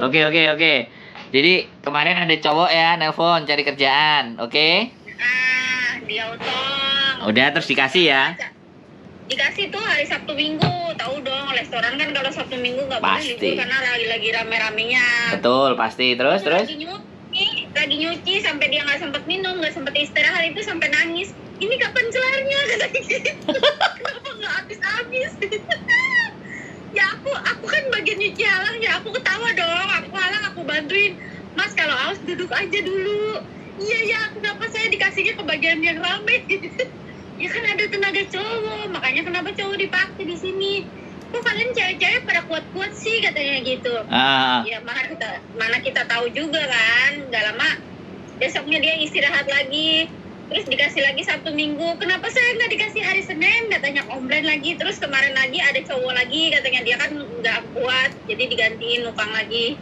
Oke, oke, oke. Jadi kemarin ada cowok ya nelpon cari kerjaan, oke? Dia utang. Udah terus dikasih ya? Dikasih tuh hari Sabtu Minggu, tahu dong restoran kan kalau Sabtu Minggu nggak boleh Pasti. libur karena lagi rame-ramenya. Betul, pasti. Terus. Lagi nyuci sampai dia nggak sempat minum, nggak sempat istirahat itu sampai nangis. Ini kapan celarnya katanya gitu. Kenapa nggak habis-habis? Ya aku kan bagian nyuci halang ya, aku ketawa dong, aku halang aku bantuin. Mas kalau aus duduk aja dulu. Iya ya, kenapa saya dikasihnya ke bagian yang rame? Ya kan ada tenaga cowok, makanya kenapa cowok dipakai di sini. Kok kalian cewek-cewek pada kuat-kuat sih katanya gitu. Ya mana kita tahu juga kan, nggak lama besoknya dia istirahat lagi. Terus dikasih lagi Sabtu Minggu. Kenapa saya nggak dikasih hari Senin? Katanya komplain lagi. Terus kemarin lagi ada cowok lagi. Katanya dia kan nggak kuat. Jadi digantiin numpang lagi.